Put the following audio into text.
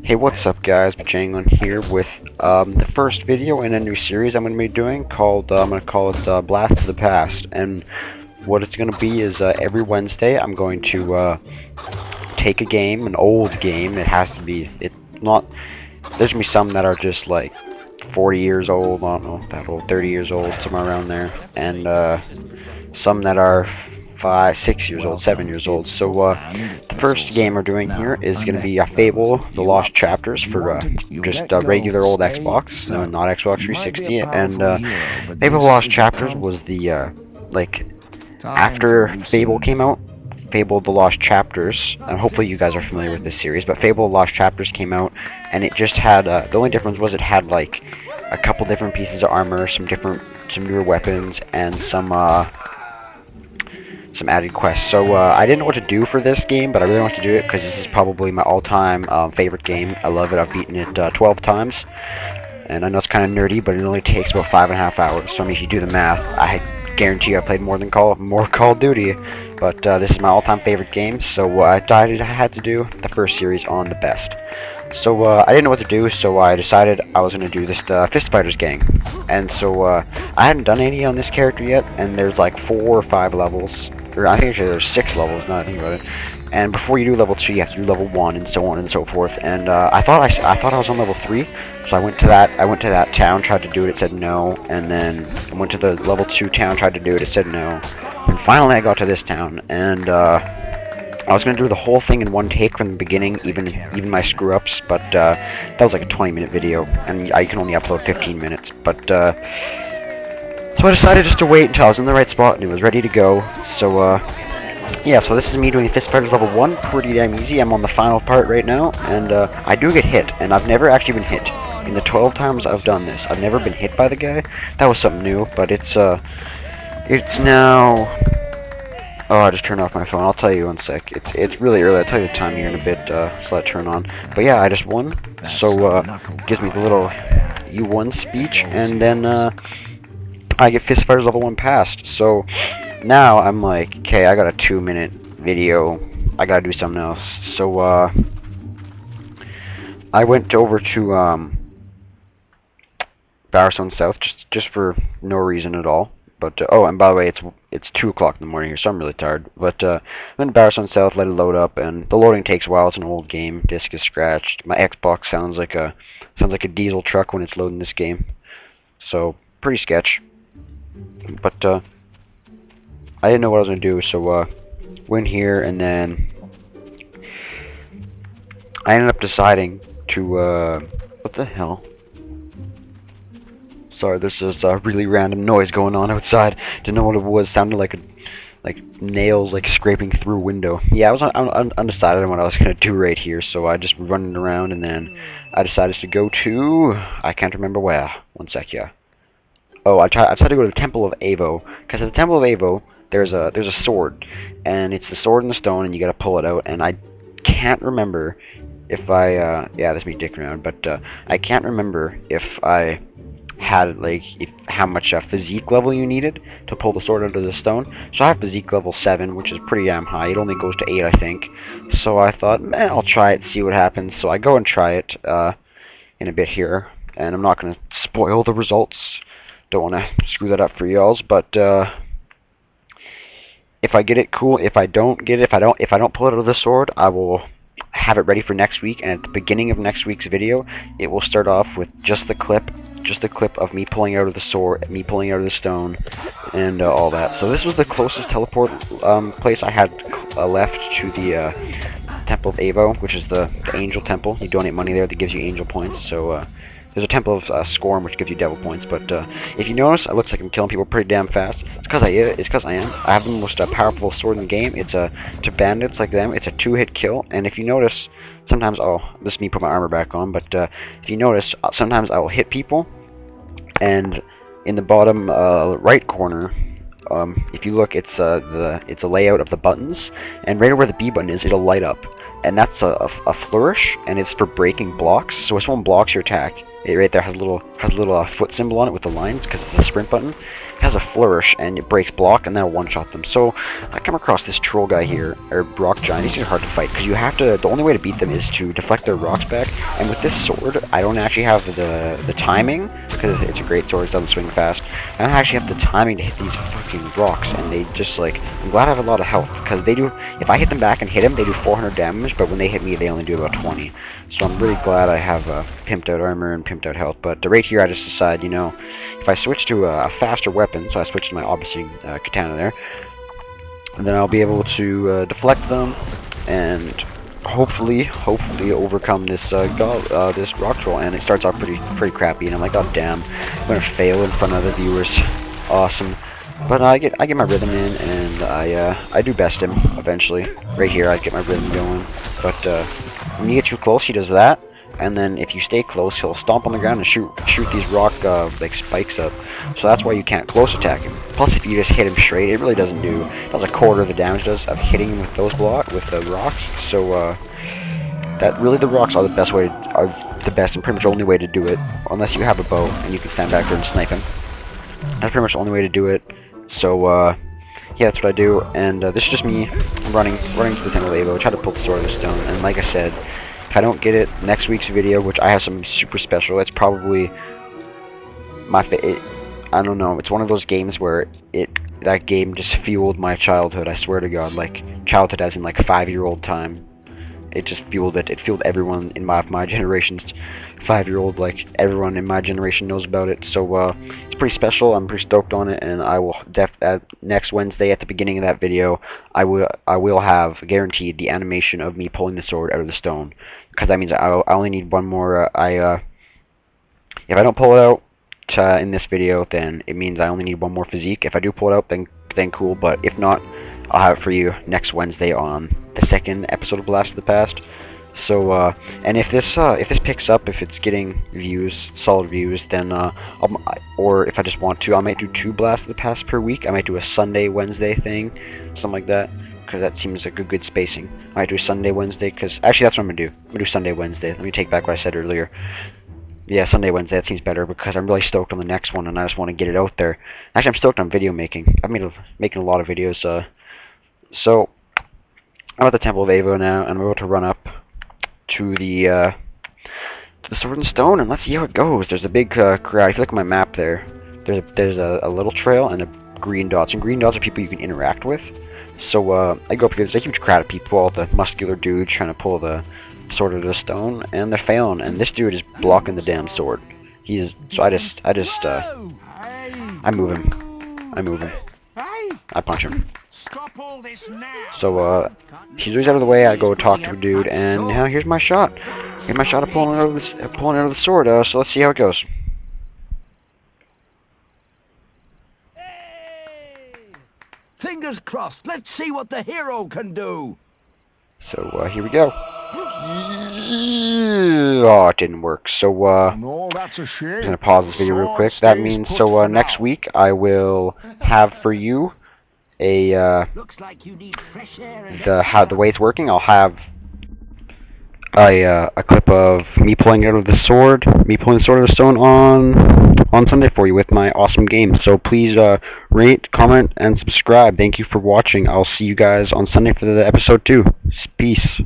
Hey, what's up guys, Bjangalin here with the first video in a new series I'm going to be doing called, I'm going to call it Blast to the Past. And what it's going to be is every Wednesday I'm going to take a game, an old game. It has to be, it's not, there's going to be some that are just like 40 years old, I don't know, that old, 30 years old, somewhere around there. And some that are 5, 6 years old, 7 years old. So the first game we're doing here is going to be Fable The Lost Chapters for just regular old Xbox, not Xbox 360. And Fable The Lost Chapters was the like after Fable came out. Fable The Lost Chapters, and hopefully you guys are familiar with this series, but Fable The Lost Chapters came out, and it just had the only difference was it had like a couple different pieces of armor, some newer weapons, and some added quests. So I didn't know what to do for this game, but I really want to do it because this is probably my all-time favorite game. I love it. I've beaten it 12 times, and I know it's kind of nerdy, but it only takes about 5.5 hours. So I mean, if you do the math, I guarantee you I played more Call of Duty. But this is my all-time favorite game, so I decided I had to do the first series on the best. So I didn't know what to do, so I decided I was going to do this Fist Fighters gang. And so I hadn't done any on this character yet, and there's like 4 or 5 levels. Or I think actually there's 6 levels, now that I think about it. And before you do level 2, you have to do level 1, and so on and so forth. And I thought I was on level 3, so I went to that town, tried to do it, it said no. And then I went to the level 2 town, tried to do it, it said no. And finally I got to this town, and I was gonna do the whole thing in one take from the beginning, even my screw-ups, but that was like a 20-minute video, and I can only upload 15 minutes. But so I decided just to wait until I was in the right spot and it was ready to go. So yeah, so this is me doing Fist Fighters level 1, pretty damn easy. I'm on the final part right now, and I do get hit, and I've never actually been hit. In the 12 times I've done this, I've never been hit by the guy. That was something new, but it's now... Oh, I just turned off my phone. I'll tell you one sec. It's really early. I'll tell you the time here in a bit, so let it turn on. But yeah, I just won. So gives me the little "you won" speech, and then I get Fist Fighters level 1 passed. So now I'm like, okay, I got a 2-minute video. I gotta do something else. So I went over to Barstone South just for no reason at all. But oh, and by the way, it's 2 o'clock in the morning here, so I'm really tired. But went to Barstone South, let it load up, and the loading takes a while. It's an old game. Disc is scratched. My Xbox sounds like a diesel truck when it's loading this game. So pretty sketch. But I didn't know what I was gonna do, so went here, and then I ended up deciding to what the hell? Sorry, there's just a really random noise going on outside. Didn't know what it was. Sounded like nails scraping through a window. Yeah, I was undecided on what I was gonna do right here, so I just running around, and then I decided to go to, I can't remember where. One sec, yeah. Oh, I tried to go to the Temple of Avo, because at the Temple of Avo there's a sword, and it's the sword in the stone, and you gotta pull it out. And I can't remember if I yeah, that's me dicking around, but I can't remember if I had how much physique level you needed to pull the sword out of the stone. So I have physique level 7, which is pretty damn high. It only goes to 8, I think. So I thought, man, I'll try it, see what happens. So I go and try it in a bit here, and I'm not gonna spoil the results. Don't want to screw that up for y'alls, but if I get it, cool. If I don't get it, if I don't pull it out of the sword, I will have it ready for next week, and at the beginning of next week's video it will start off with just the clip of me pulling out of the sword, me pulling out of the stone, and all that. So this was the closest teleport place I had left to the Temple of Avo, which is the angel temple. You donate money there that gives you angel points. So there's a Temple of Scorn, which gives you devil points. But if you notice, it looks like I'm killing people pretty damn fast. It's because I am. I have the most powerful sword in the game. It's to bandits like them. It's a 2-hit kill. And if you notice, sometimes this is me put my armor back on. But if you notice, sometimes I will hit people, and in the bottom right corner, if you look, it's a layout of the buttons, and right where the B button is, it'll light up. And that's a flourish, and it's for breaking blocks. So if someone blocks your attack, it right there has a little foot symbol on it with the lines, because it's a sprint button. has a flourish, and it breaks block, and then it'll one-shot them. So I come across this troll guy here, or rock giant. These are hard to fight, because you have to, the only way to beat them is to deflect their rocks back, and with this sword, I don't actually have the timing, because it's a great sword, it doesn't swing fast. I don't actually have the timing to hit these fucking rocks, and they just, like, I'm glad I have a lot of health, because they do, if I hit them back and hit them, they do 400 damage, but when they hit me, they only do about 20. So I'm really glad I have pimped out armor and pimped out health, but right here I just decide, you know, if I switch to a faster weapon, so I switch to my obviously katana there, and then I'll be able to deflect them and hopefully overcome this this rock troll. And it starts out pretty crappy, and I'm like, oh damn, I'm gonna fail in front of the viewers. Awesome. But I get my rhythm in, and I do best him eventually. Right here, I get my rhythm going. But when you get too close, he does that, and then if you stay close, he'll stomp on the ground and shoot these rock like spikes up. So that's why you can't close attack him. Plus, if you just hit him straight, it really doesn't do. It does a quarter of the damage it does of hitting him with those with the rocks. So that really, the rocks are the best and pretty much only way to do it, unless you have a bow and you can stand back there and snipe him. That's pretty much the only way to do it. So yeah, that's what I do, and this is just me running to the Temple of Evo, try to pull the Sword of the Stone, and like I said, if I don't get it next week's video, which I have something super special, it's probably my I don't know, it's one of those games where that game just fueled my childhood, I swear to God, like, childhood as in, like, 5-year-old time. It just fueled it. It fueled everyone in my generation's 5-year-old, like, everyone in my generation knows about it. So, it's pretty special. I'm pretty stoked on it, and I will next Wednesday at the beginning of that video, I will have guaranteed the animation of me pulling the sword out of the stone, because that means I only need one more. If I don't pull it out in this video, then it means I only need one more physique. If I do pull it out, then cool. But if not, I'll have it for you next Wednesday on the second episode of Blast of the Past. So, and if this picks up, if it's getting views, solid views, then, or if I just want to, I might do 2 Blast of the Past per week. I might do a Sunday, Wednesday thing, something like that, because that seems like a good spacing. I might do Sunday, Wednesday, because, actually, that's what I'm going to do. I'm going to do Sunday, Wednesday. Let me take back what I said earlier. Yeah, Sunday, Wednesday, that seems better, because I'm really stoked on the next one, and I just want to get it out there. Actually, I'm stoked on video making. I've been making a lot of videos, so, I'm at the Temple of Evo now, and we're about to run up to the Sword and Stone, and let's see how it goes. There's a big crowd. If you look at my map there, there's a little trail and a green dots, and green dots are people you can interact with. So, I go up here, there's a huge crowd of people, all the muscular dudes trying to pull the Sword of the Stone, and they're failing, and this dude is blocking the damn sword. He is, so I move him. I punch him. So, he's always out of the way. I go talk to a dude, and now here's my shot. Here's my shot of pulling out of the sword. So let's see how it goes. Fingers crossed. Let's see what the hero can do. So here we go. Oh, it didn't work. So No, that's a shame. I'm gonna pause this video real quick. That means next week I will have for you Looks like you need fresh air and the way it's working. I'll have a clip of me pulling out of the sword, the Sword of the Stone on Sunday for you with my awesome game. So please rate, comment, and subscribe. Thank you for watching. I'll see you guys on Sunday for the episode 2. Peace.